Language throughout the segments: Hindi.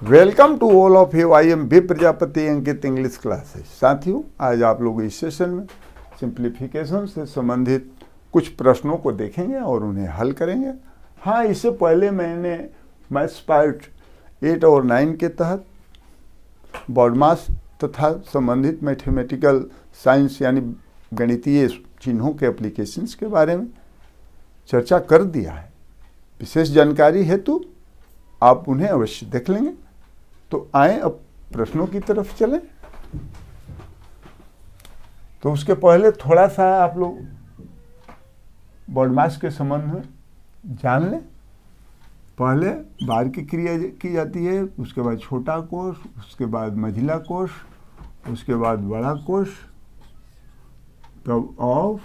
Welcome to all of you. I am B Prajapati Ankit English classes. साथियों, आज आप लोग इस सेशन में सिंप्लीफिकेशन से संबंधित कुछ प्रश्नों को देखेंगे और उन्हें हल करेंगे। हाँ, इससे पहले मैंने मैथ्स पार्ट 8 और 9 के तहत बॉडमास तथा संबंधित मैथमेटिकल साइंस यानी गणितीय चिन्हों के एप्लीकेशंस के बारे में चर्चा कर दिया है। विशेष जानकारी हेतु आप उन्हें अवश्य देख लेंगे। तो आए अब प्रश्नों की तरफ चलें। तो उसके पहले थोड़ा सा आप लोग बॉडमास के संबंध में जान लें। पहले बार की क्रिया की जाती है, उसके बाद छोटा कोश, उसके बाद मझिला कोश, उसके बाद बड़ा कोश, तब ऑफ,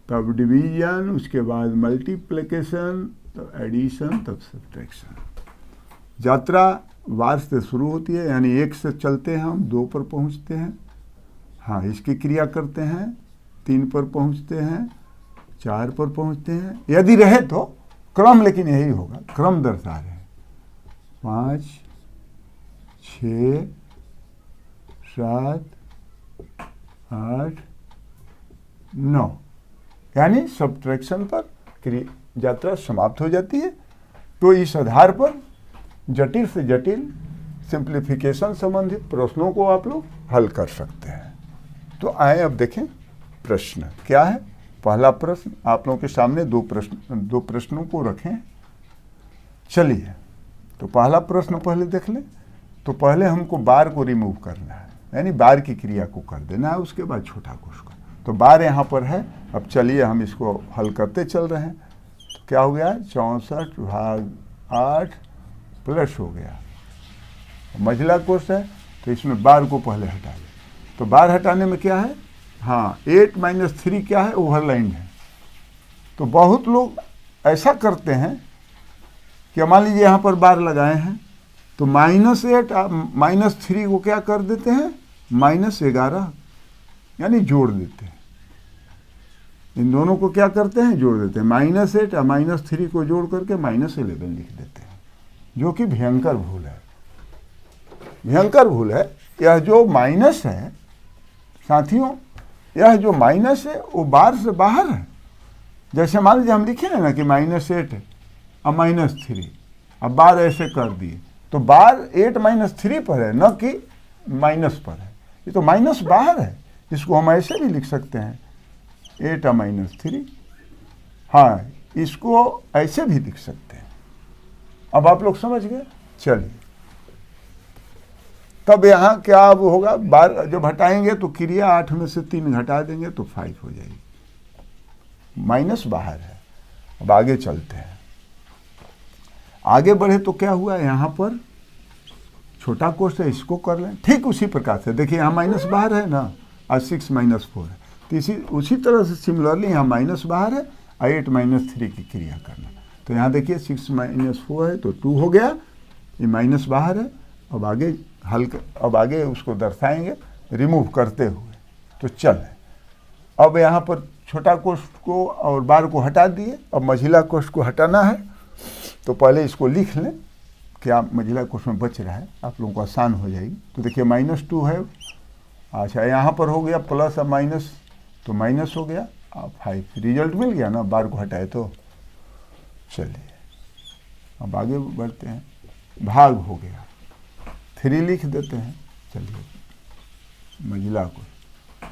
तब डिवीजन, उसके बाद मल्टीप्लिकेशन, तब एडिशन, तब सब्ट्रैक्शन। यात्रा बार से शुरू होती है, यानी 1 से चलते हैं हम 2 पर पहुंचते हैं। हाँ, इसकी क्रिया करते हैं 3 पर पहुंचते हैं, 4 पर पहुंचते हैं। यदि रहे तो क्रम, लेकिन यही होगा, क्रम दर्शा रहे हैं। 5, 6, 7, 8, 9, यानी सब्ट्रैक्शन पर यात्रा समाप्त हो जाती है। तो इस आधार पर जटिल से जटिल सिंप्लीफिकेशन संबंधित प्रश्नों को आप लोग हल कर सकते हैं। तो आए अब देखें प्रश्न क्या है। पहला प्रश्न आप लोगों के सामने दो प्रश्नों को रखें। चलिए, तो पहला प्रश्न पहले देख लें। तो पहले हमको बार को रिमूव करना है, यानी बार की क्रिया को कर देना है, उसके बाद छोटा कोश का। तो बार यहाँ पर है। अब चलिए हम इसको हल करते चल रहे हैं। तो क्या हो गया, 64/8 प्लस हो गया। मझिला कोश है तो इसमें बार को पहले हटा दें। तो बार हटाने में क्या है, हाँ 8 - 3 क्या है, ओवरलाइन है। तो बहुत लोग ऐसा करते हैं कि मान लीजिए यहाँ पर बार लगाए हैं तो -8 - 3 को क्या कर देते हैं, -11, यानी जोड़ देते हैं। इन दोनों को क्या करते हैं, जोड़ देते हैं। -8 और -3 को जोड़ करके -11 लिख देते हैं, जो कि भयंकर भूल है। भयंकर भूल है। यह जो माइनस है साथियों, यह जो माइनस है वो बार से बाहर है। जैसे मान लीजिए हम लिखे ना कि -8 है और -3, अब बार ऐसे कर दिए तो बार 8 - 3 पर है, न कि माइनस पर है। ये तो माइनस बाहर है। इसको हम ऐसे भी लिख सकते हैं 8 और -3। हाँ, इसको ऐसे भी लिख सकते हैं। अब आप लोग समझ गए। चलिए, तब यहाँ क्या अब होगा, बार जब हटाएंगे तो क्रिया 8 में से 3 घटा देंगे तो 5 हो जाएगी। माइनस बाहर है। अब आगे चलते हैं। आगे बढ़े तो क्या हुआ, यहाँ पर छोटा कोश है, इसको कर लें। ठीक उसी प्रकार से देखिए, यहाँ माइनस बाहर है ना, और 6 - 4 है। तो उसी तरह से सिमिलरली यहाँ माइनस बाहर है और 8 - 3 की क्रिया करना। तो यहाँ देखिए 6 - 4 है तो 2 हो गया। ये माइनस बाहर है। अब आगे उसको दर्शाएंगे रिमूव करते हुए। तो चल, अब यहाँ पर छोटा कोश को और बार को हटा दिए। अब मझिला कोश को हटाना है। तो पहले इसको लिख लें, क्या मझिला कोश में बच रहा है, आप लोगों को आसान हो जाएगी। तो देखिए -2 है। अच्छा, यहाँ पर हो गया प्लस और माइनस, तो माइनस हो गया। 5 रिजल्ट मिल गया ना, बार को हटाए तो। चलिए अब आगे बढ़ते हैं। भाग हो गया, 3 लिख देते हैं। चलिए, मझिला को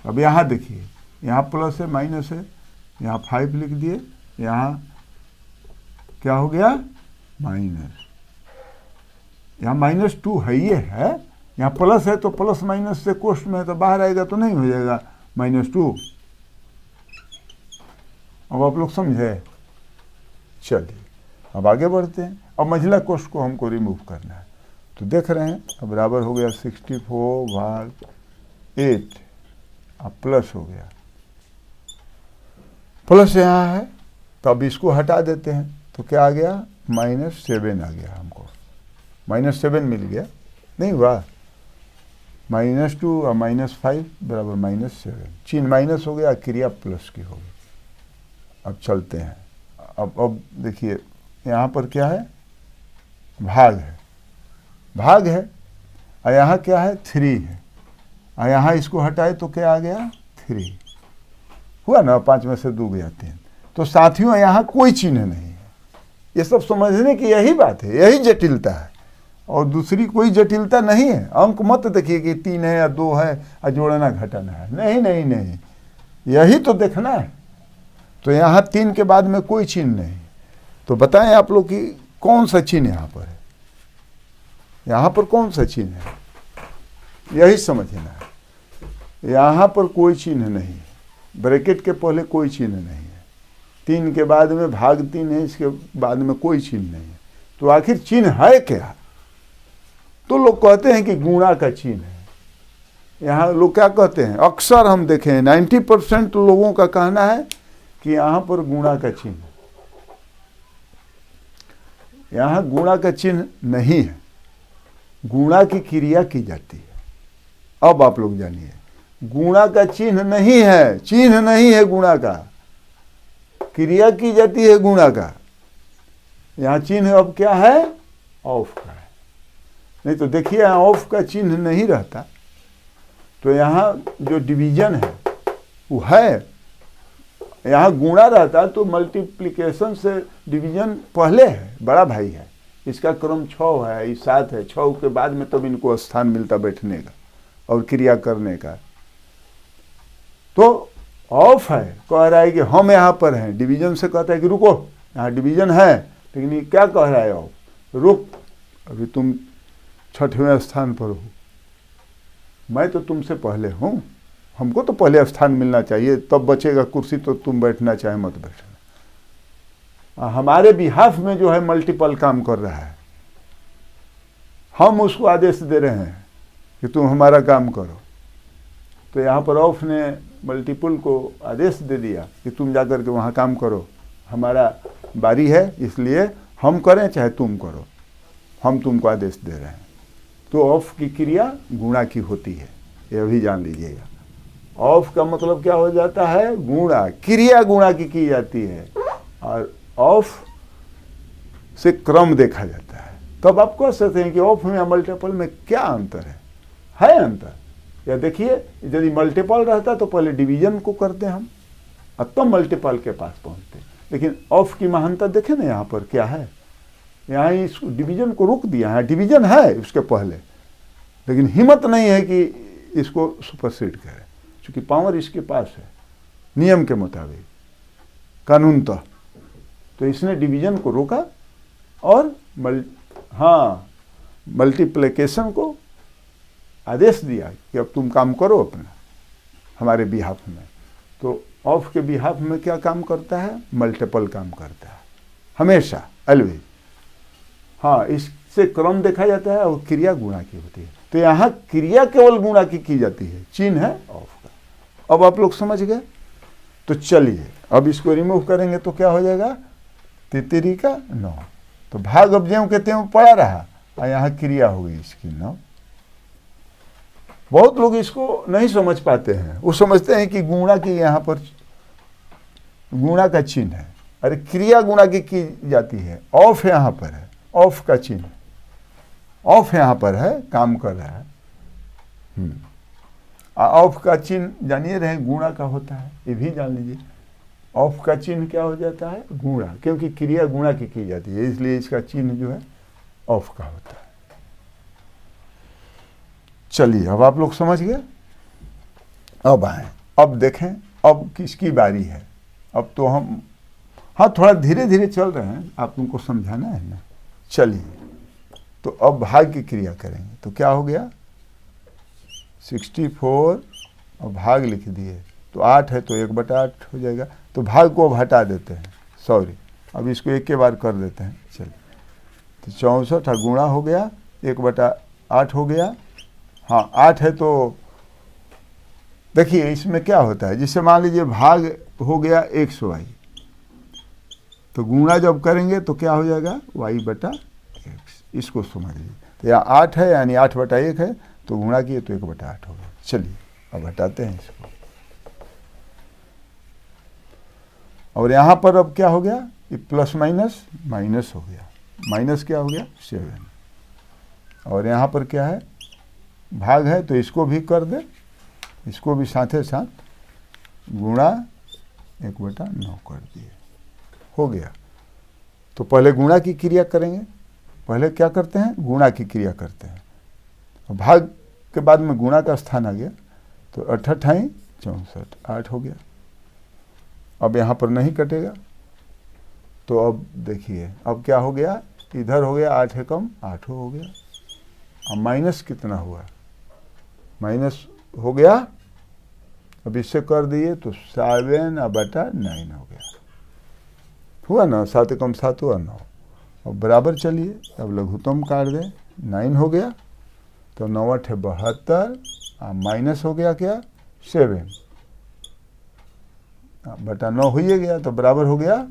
अब यहाँ देखिए, यहाँ प्लस है माइनस है, यहाँ 5 लिख दिए। यहाँ क्या हो गया, माइनस। यहाँ -2 है, ये है। यहाँ प्लस है तो प्लस माइनस से कोष्ठ में है तो बाहर आएगा तो नहीं हो जाएगा -2। अब आप लोग समझे। चलिए अब आगे बढ़ते हैं। अब मझिला कोष्ठ को हमको रिमूव करना है। तो देख रहे हैं, अब बराबर हो गया 64/8 अब प्लस हो गया। प्लस यहाँ है तो अब इसको हटा देते हैं। तो क्या आ गया, -7 आ गया। हमको -7 मिल गया, नहीं हुआ। -2 और -5 बराबर -7। चिन्ह माइनस हो गया, क्रिया प्लस की होगी। अब चलते हैं। अब देखिए यहाँ पर क्या है, भाग है। भाग है, और यहाँ क्या है 3 है, और यहाँ इसको हटाए तो क्या आ गया 3 हुआ ना, 5 में से 2 गया 3। तो साथियों यहाँ कोई चिन्ह नहीं है। ये सब समझने की यही बात है, यही जटिलता है, और दूसरी कोई जटिलता नहीं है। अंक मत देखिए कि 3 है या 2 है और जोड़ना घटाना है, नहीं नहीं नहीं, यही तो देखना है। तो यहाँ 3 के बाद में कोई चिन्ह नहीं। तो बताएं आप लोग कि कौन सा चिन्ह यहाँ पर है, यहाँ पर कौन सा चिन्ह है, यही समझना है। यहाँ पर कोई चिन्ह नहीं है, ब्रैकेट के पहले कोई चिन्ह नहीं है, 3 के बाद में भाग 3 है, इसके बाद में कोई चिन्ह नहीं है। तो आखिर चिन्ह है क्या? तो लोग कहते हैं कि गुणा का चिन्ह है। यहाँ लोग क्या कहते हैं, अक्सर हम देखें 90% लोगों का कहना है कि यहाँ पर गुणा का चिन्ह, यहाँ गुणा का चिन्ह नहीं है, गुणा की क्रिया की जाती है। अब आप लोग जानिए, गुणा का चिन्ह नहीं है, चिन्ह नहीं है गुणा का, क्रिया की जाती है गुणा का। यहाँ चिन्ह अब क्या है, ऑफ का है। नहीं तो देखिए यहाँ ऑफ का चिन्ह नहीं रहता, तो यहाँ जो डिवीजन है वो है। यहाँ गुणा रहता तो मल्टीप्लिकेशन से डिवीजन पहले है, बड़ा भाई है, इसका क्रम 6 है, ये 7 है, 6 के बाद में तब इनको स्थान मिलता बैठने का और क्रिया करने का। तो ऑफ है, कह रहा है कि हम यहाँ पर हैं, डिवीजन से कहता है कि रुको, यहाँ डिवीजन है, लेकिन ये क्या कह रहा है, ऑफ, रुक, अभी तुम 6वें स्थान पर हो, मैं तो तुमसे पहले हूँ, हमको तो पहले स्थान मिलना चाहिए, तब बचेगा कुर्सी, तो तुम बैठना चाहे मत बैठना। हमारे बिहाफ में जो है मल्टीपल काम कर रहा है, हम उसको आदेश दे रहे हैं कि तुम हमारा काम करो। तो यहाँ पर ऑफ ने मल्टीपल को आदेश दे दिया कि तुम जाकर के वहाँ काम करो, हमारा बारी है, इसलिए हम करें चाहे तुम करो, हम तुमको आदेश दे रहे हैं। तो ऑफ की क्रिया गुणा की होती है, यह भी जान लीजिएगा। ऑफ का मतलब क्या हो जाता है, गुणा, क्रिया गुणा की जाती है, और ऑफ से क्रम देखा जाता है। तब आप कह सकते हैं कि ऑफ में मल्टीपल में क्या अंतर है अंतर। या देखिए, यदि मल्टीपल रहता तो पहले डिवीजन को करते हम, और तब मल्टीपल के पास पहुंचते। लेकिन ऑफ की महानता देखें ना, यहाँ पर क्या है, यहाँ इस डिवीजन को रोक दिया है, डिवीजन है उसके पहले, लेकिन हिम्मत नहीं है कि इसको सुपरसीड करे, क्योंकि पावर इसके पास है नियम के मुताबिक, कानूनतः। तो इसने डिवीजन को रोका और मल्टीप्लिकेशन को आदेश दिया कि अब तुम काम करो अपना हमारे बिहाफ में। तो ऑफ के बिहाफ में क्या काम करता है, मल्टीपल काम करता है हमेशा, ऑलवेज। हाँ, इससे क्रम देखा जाता है और क्रिया गुणा की होती है। तो यहाँ क्रिया केवल गुणा की जाती है, चिन्ह है ऑफ का। अब आप लोग समझ गए। तो चलिए अब इसको रिमूव करेंगे तो क्या हो जाएगा, 3 का 9। तो भाग अब ज्यों के त्यों पड़ा रहा, और यहाँ क्रिया हो गई इसकी 9। बहुत लोग इसको नहीं समझ पाते हैं, वो समझते हैं कि गुणा की यहाँ पर गुणा का चिन्ह है, अरे क्रिया गुणा की जाती है, ऑफ यहाँ पर है, ऑफ का चिन्ह, ऑफ यहाँ पर है, काम कर रहा है। ऑफ का चिन्ह जानिए रहे गुणा का होता है, ये भी जान लीजिए। ऑफ का चिन्ह क्या हो जाता है, गुणा, क्योंकि क्रिया गुणा की जाती है, इसलिए इसका चिन्ह जो है ऑफ का होता है। चलिए अब आप लोग समझ गए। अब आए, अब देखें अब किसकी बारी है। अब तो हम थोड़ा धीरे धीरे चल रहे हैं, आप लोगों को समझाना है ना। चलिए तो अब भाग की क्रिया करेंगे। तो क्या हो गया, 64 और भाग लिख दिए, तो 8 है तो 1/8 हो जाएगा। तो भाग को अब हटा देते हैं, सॉरी, अब इसको एक के बार कर देते हैं। चलिए तो 64 गुणा हो गया, 1/8 हो गया। हाँ 8 है तो देखिए इसमें क्या होता है, जिससे मान लीजिए भाग हो गया XY, तो गुणा जब करेंगे तो क्या हो जाएगा, Y/X। इसको समझ लीजिए। तो यहाँ 8 है यानी 8/1 है, तो गुणा किए तो 1/8 हो गया। चलिए अब हटाते हैं इसको। और यहाँ पर अब क्या हो गया, ये प्लस माइनस माइनस हो गया, माइनस क्या हो गया 7। और यहाँ पर क्या है, भाग है, तो इसको भी कर दे, इसको भी साथे साथ गुणा 1/9 कर दिए, हो गया। तो पहले गुणा की क्रिया करेंगे, पहले क्या करते हैं, गुणा की क्रिया करते हैं, और भाग के बाद में गुणा का स्थान आ गया, तो 8 × 64 8 हो गया। अब यहाँ पर नहीं कटेगा, तो अब देखिए अब क्या हो गया, इधर हो गया 8 एकम 8 हो गया। अब माइनस कितना हुआ, माइनस हो गया, अब इससे कर दिए तो 7/9 हो गया, हुआ ना, 7 एकम 7 हुआ 9। अब बराबर चलिए, अब लघुत्तम काट दें, 9 हो गया, तो 9 × 8 = 72, माइनस हो गया क्या 7 बटा 9 हो ही गया, तो बराबर हो गया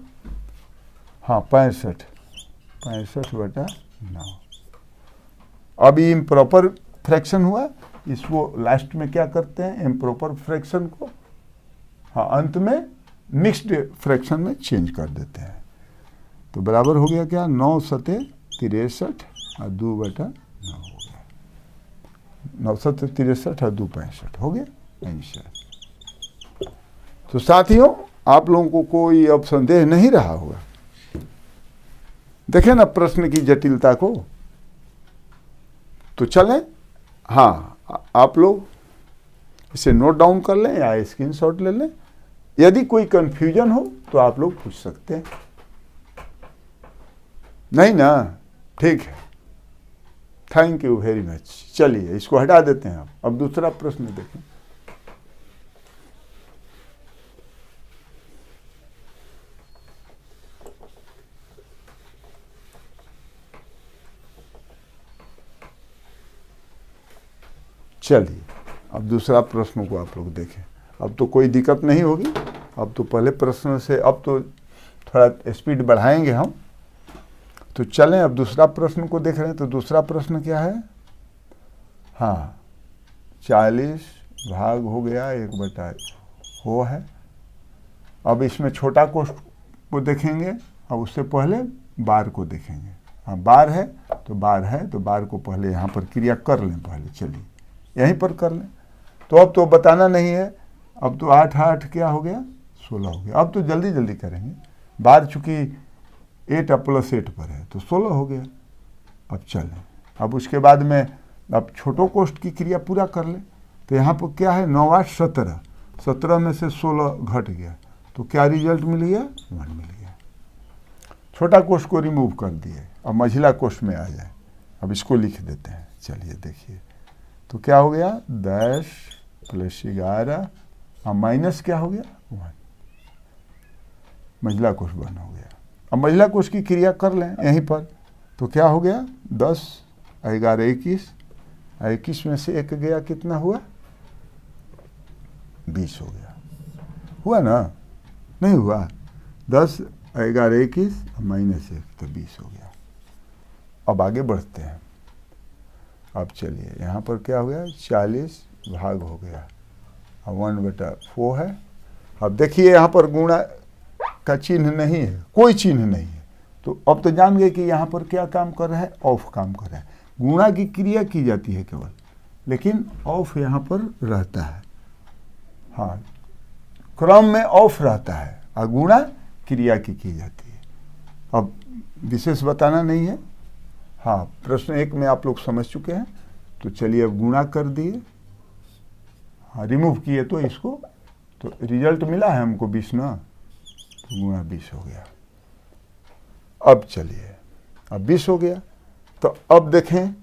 हाँ 65/9। अब ये इम्प्रॉपर फ्रैक्शन हुआ, इसको लास्ट में क्या करते हैं, इम्प्रॉपर फ्रैक्शन को हाँ अंत में मिक्स्ड फ्रैक्शन में चेंज कर देते हैं। तो बराबर हो गया क्या 9 × 7 = 63 और 2/9 हो गया, 9 × 7 = 63 और 2 × 65 हो गया आंसर। तो साथियों आप लोगों को कोई अब संदेह नहीं रहा होगा, देखें ना प्रश्न की जटिलता को। तो चलें, हाँ आप लोग इसे नोट डाउन कर लें या स्क्रीनशॉट ले लें, यदि कोई कंफ्यूजन हो तो आप लोग पूछ सकते हैं, नहीं ना, ठीक है, थैंक यू वेरी मच। चलिए इसको हटा देते हैं, अब दूसरा प्रश्न देखें। चलिए अब दूसरा प्रश्न को आप लोग देखें, अब तो कोई दिक्कत नहीं होगी, अब तो पहले प्रश्न से अब तो थोड़ा स्पीड बढ़ाएंगे हम। तो चलें अब दूसरा प्रश्न को देख रहे हैं। तो दूसरा प्रश्न क्या है, हाँ 40 भाग हो गया 1/, वो है। अब इसमें छोटा कोष्ठ को देखेंगे, अब उससे पहले बार को देखेंगे। हाँ बार है तो बार है, तो बार को पहले यहाँ पर क्रिया कर लें, पहले चलिए यहीं पर कर लें। तो अब तो बताना नहीं है, अब तो 8 × 8 क्या हो गया 16 हो गया। अब तो जल्दी जल्दी करेंगे, बार चूँकि 8 + 8 पर है तो 16 हो गया। अब चलें, अब उसके बाद में अब छोटो कोष्ठ की क्रिया पूरा कर लें। तो यहाँ पर क्या है 9 × 8 = 17, 17 में से 16 घट गया, तो क्या रिजल्ट मिल गया 1 मिल गया। छोटा कोष्ठ को रिमूव कर दिए, अब मझिला कोष्ठ में आ जाए। अब इसको लिख देते हैं, चलिए देखिए तो क्या हो गया 10 + 11 और माइनस क्या हो गया 1, मझिला कोष्ठ 1 हो गया। अब मझिला कोष्ठ की क्रिया कर लें यहीं पर, तो क्या हो गया 10 × 11 = 21, 21 में से 1 गया कितना हुआ 20 हो गया, हुआ ना, नहीं हुआ, 10 × 11 = 21 -1 तो 20 हो गया। अब आगे बढ़ते हैं। अब चलिए यहाँ पर क्या हो गया 40 भाग हो गया, अब 1/4 है। अब देखिए यहाँ पर गुणा का चिन्ह नहीं है, कोई चिन्ह नहीं है, तो अब तो जान गए कि यहाँ पर क्या काम कर रहा है, ऑफ काम कर रहा है। गुणा की क्रिया की जाती है केवल, लेकिन ऑफ यहाँ पर रहता है, हाँ क्रम में ऑफ रहता है, और गुणा क्रिया की जाती है। अब विशेष बताना नहीं है, हाँ प्रश्न 1 में आप लोग समझ चुके हैं। तो चलिए अब गुणा कर दिए, हाँ रिमूव किए तो इसको, तो रिजल्ट मिला है हमको 20 ना, तो गुणा 20 हो गया। अब चलिए अब 20 हो गया, तो अब देखें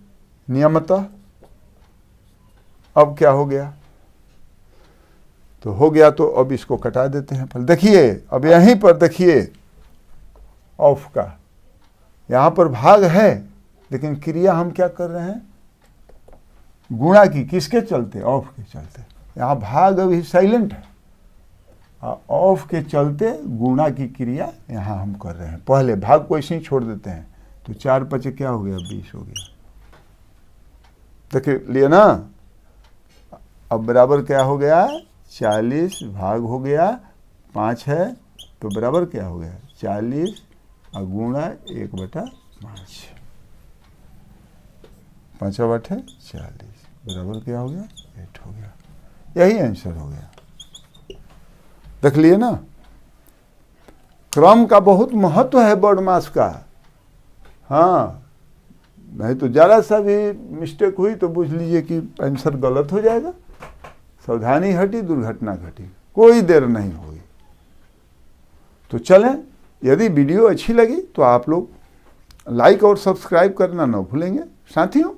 नियमतः अब क्या हो गया, तो हो गया, तो अब इसको कटा देते हैं। पर देखिए अब यहीं पर देखिए ऑफ का, यहाँ पर भाग है, लेकिन क्रिया हम क्या कर रहे हैं गुणा की, किसके चलते, ऑफ के चलते। यहाँ भाग अभी साइलेंट है, ऑफ के चलते गुणा की क्रिया यहाँ हम कर रहे हैं। पहले भाग को ऐसे ही छोड़ देते हैं, तो 4 × 5 क्या हो गया 20 हो गया, देखिए लिए ना। अब बराबर क्या हो गया 40 भाग हो गया 5 है, तो बराबर क्या हो गया 40 और गुणा 1/5, 5 और 8 40 बराबर क्या हो गया 8 हो गया। यही आंसर हो गया। देख लिए ना, क्रम का बहुत महत्व है बोर्ड मास का। हाँ, नहीं तो जरा सा भी मिस्टेक हुई तो बुझ लीजिए कि आंसर गलत हो जाएगा। सावधानी हटी दुर्घटना घटी, कोई देर नहीं होगी। तो चलें, यदि वीडियो अच्छी लगी तो आप लोग लाइक और सब्सक्राइब करना न भूलेंगे साथियों।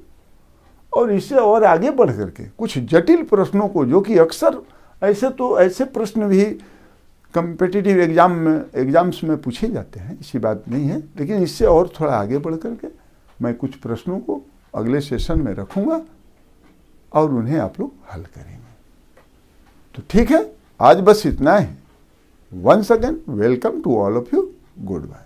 और इससे और आगे बढ़ करके कुछ जटिल प्रश्नों को, जो कि अक्सर ऐसे प्रश्न भी कम्पिटिटिव एग्जाम्स में पूछे जाते हैं, ऐसी बात नहीं है, लेकिन इससे और थोड़ा आगे बढ़ करके मैं कुछ प्रश्नों को अगले सेशन में रखूंगा और उन्हें आप लोग हल करेंगे। तो ठीक है, आज बस इतना ही। Once again welcome to all of you, good bye.